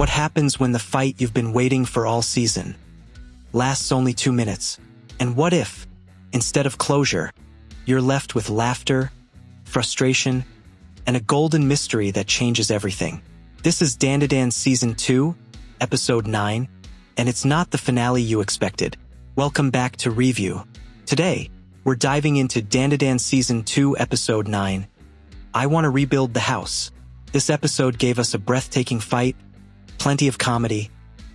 What happens when the fight you've been waiting for all season lasts only 2 minutes? And what if, instead of closure, you're left with laughter, frustration, and a golden mystery that changes everything? This is Dandadan Season 2, Episode 9, and it's not the finale you expected. Welcome back to Review. Today, we're diving into Dandadan Season 2, Episode 9, I Want to Rebuild the House. This episode gave us a breathtaking fight, plenty of comedy,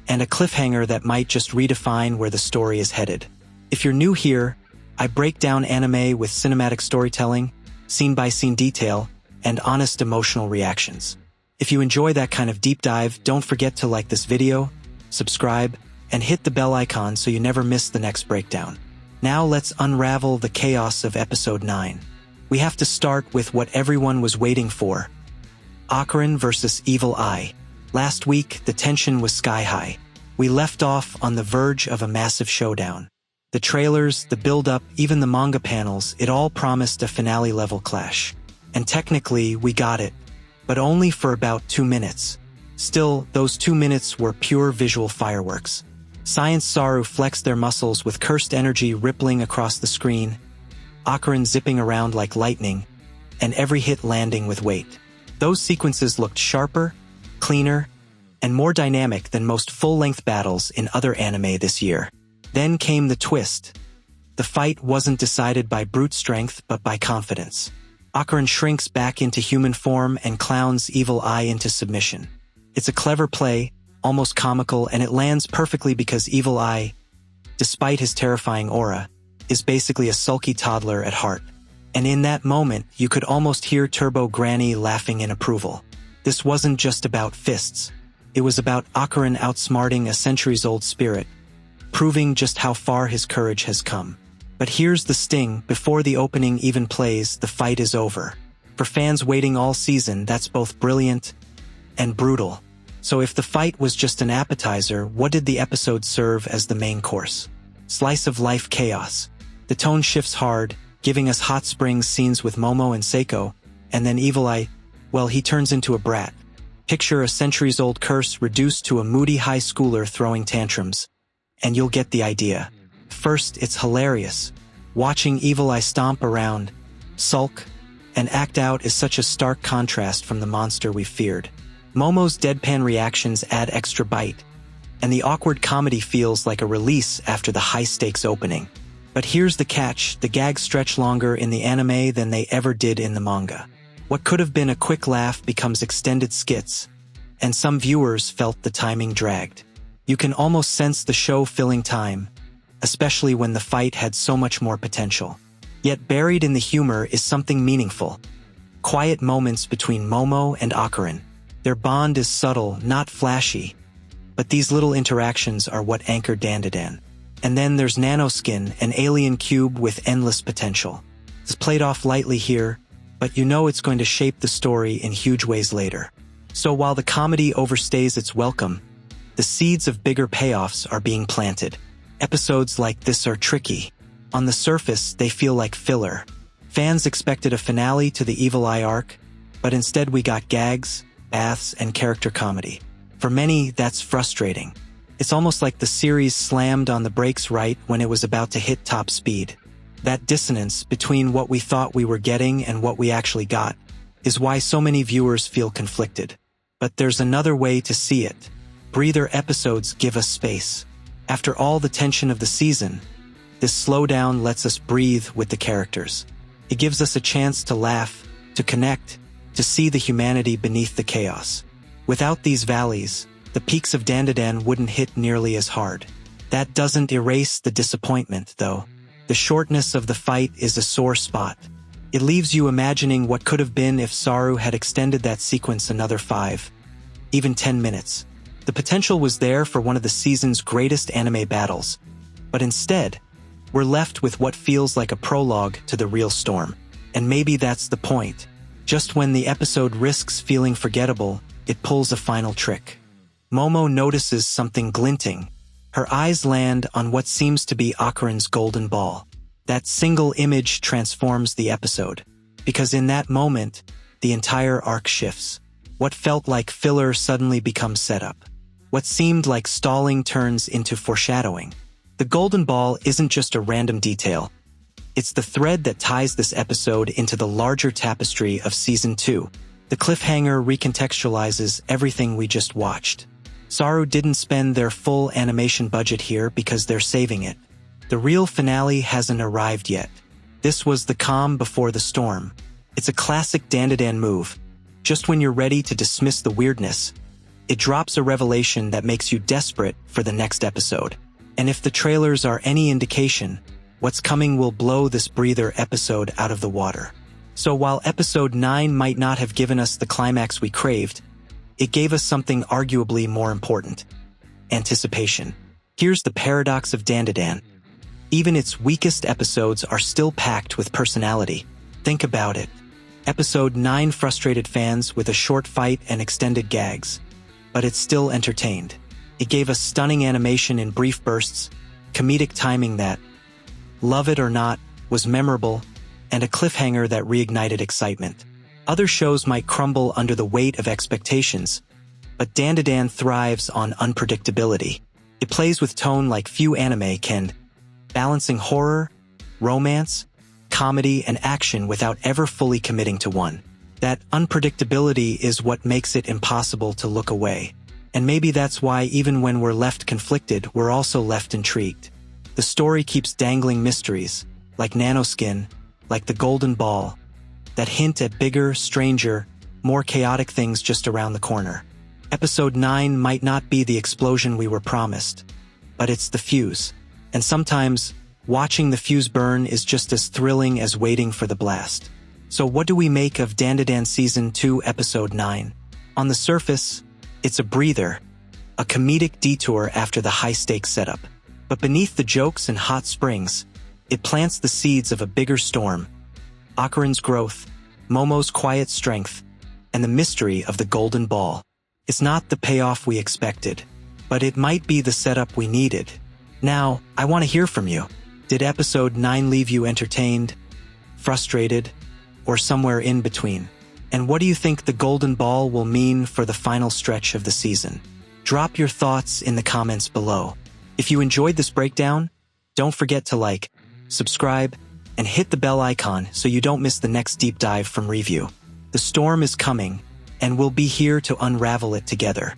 and a cliffhanger that might just redefine where the story is headed. If you're new here, I break down anime with cinematic storytelling, scene-by-scene detail, and honest emotional reactions. If you enjoy that kind of deep dive, don't forget to like this video, subscribe, and hit the bell icon so you never miss the next breakdown. Now let's unravel the chaos of Episode 9. We have to start with what everyone was waiting for. Okarun versus Evil Eye. Last week, the tension was sky-high. We left off on the verge of a massive showdown. The trailers, the build-up, even the manga panels, it all promised a finale-level clash. And technically, we got it, but only for about 2 minutes. Still, those 2 minutes were pure visual fireworks. Science Saru flexed their muscles with cursed energy rippling across the screen, Okarun zipping around like lightning, and every hit landing with weight. Those sequences looked sharper, cleaner, and more dynamic than most full-length battles in other anime this year. Then came the twist. The fight wasn't decided by brute strength but by confidence. Okarun shrinks back into human form and clowns Evil Eye into submission. It's a clever play, almost comical, and it lands perfectly because Evil Eye, despite his terrifying aura, is basically a sulky toddler at heart. And in that moment, you could almost hear Turbo Granny laughing in approval. This wasn't just about fists. It was about Okarun outsmarting a centuries-old spirit, proving just how far his courage has come. But here's the sting: before the opening even plays, the fight is over. For fans waiting all season, that's both brilliant and brutal. So if the fight was just an appetizer, what did the episode serve as the main course? Slice-of-life chaos. The tone shifts hard, giving us hot springs scenes with Momo and Seiko, and then Evil Eye, well, he turns into a brat. Picture a centuries-old curse reduced to a moody high schooler throwing tantrums, and you'll get the idea. First, it's hilarious. Watching Evil Eye stomp around, sulk, and act out is such a stark contrast from the monster we feared. Momo's deadpan reactions add extra bite, and the awkward comedy feels like a release after the high-stakes opening. But here's the catch: the gags stretch longer in the anime than they ever did in the manga. What could have been a quick laugh becomes extended skits, and some viewers felt the timing dragged. You can almost sense the show filling time, especially when the fight had so much more potential. Yet buried in the humor is something meaningful. Quiet moments between Momo and Okarun. Their bond is subtle, not flashy, but these little interactions are what anchor Dandadan. And then there's Nanoskin, an alien cube with endless potential. It's played off lightly here, but you know it's going to shape the story in huge ways later. So while the comedy overstays its welcome, the seeds of bigger payoffs are being planted. Episodes like this are tricky. On the surface, they feel like filler. Fans expected a finale to the Evil Eye arc, but instead we got gags, baths, and character comedy. For many, that's frustrating. It's almost like the series slammed on the brakes right when it was about to hit top speed. That dissonance between what we thought we were getting and what we actually got is why so many viewers feel conflicted. But there's another way to see it. Breather episodes give us space. After all the tension of the season, this slowdown lets us breathe with the characters. It gives us a chance to laugh, to connect, to see the humanity beneath the chaos. Without these valleys, the peaks of Dandadan wouldn't hit nearly as hard. That doesn't erase the disappointment, though. The shortness of the fight is a sore spot. It leaves you imagining what could have been if Saru had extended that sequence another 5, even 10 minutes. The potential was there for one of the season's greatest anime battles, but instead, we're left with what feels like a prologue to the real storm. And maybe that's the point. Just when the episode risks feeling forgettable, it pulls a final trick. Momo notices something glinting. Her eyes land on what seems to be Okarun's golden ball. That single image transforms the episode, because in that moment, the entire arc shifts. What felt like filler suddenly becomes setup. What seemed like stalling turns into foreshadowing. The golden ball isn't just a random detail. It's the thread that ties this episode into the larger tapestry of Season 2. The cliffhanger recontextualizes everything we just watched. Saru didn't spend their full animation budget here because they're saving it. The real finale hasn't arrived yet. This was the calm before the storm. It's a classic Dandadan move. Just when you're ready to dismiss the weirdness, it drops a revelation that makes you desperate for the next episode. And if the trailers are any indication, what's coming will blow this breather episode out of the water. So while episode 9 might not have given us the climax we craved, it gave us something arguably more important: anticipation. Here's the paradox of Dandadan. Even its weakest episodes are still packed with personality. Think about it. Episode 9 frustrated fans with a short fight and extended gags, but it's still entertained. It gave us stunning animation in brief bursts, comedic timing that, love it or not, was memorable, and a cliffhanger that reignited excitement. Other shows might crumble under the weight of expectations, but Dandadan thrives on unpredictability. It plays with tone like few anime can, balancing horror, romance, comedy, and action without ever fully committing to one. That unpredictability is what makes it impossible to look away. And maybe that's why even when we're left conflicted, we're also left intrigued. The story keeps dangling mysteries, like nanoskin, like the golden ball, that hint at bigger, stranger, more chaotic things just around the corner. Episode 9 might not be the explosion we were promised, but it's the fuse. And sometimes, watching the fuse burn is just as thrilling as waiting for the blast. So what do we make of Dandadan Season 2 Episode 9? On the surface, it's a breather, a comedic detour after the high-stakes setup. But beneath the jokes and hot springs, it plants the seeds of a bigger storm: Okarun's growth, Momo's quiet strength, and the mystery of the golden ball. It's not the payoff we expected, but it might be the setup we needed. Now, I want to hear from you. Did Episode 9 leave you entertained, frustrated, or somewhere in between? And what do you think the golden ball will mean for the final stretch of the season? Drop your thoughts in the comments below. If you enjoyed this breakdown, don't forget to like, subscribe, and hit the bell icon so you don't miss the next deep dive from Review. The storm is coming, and we'll be here to unravel it together.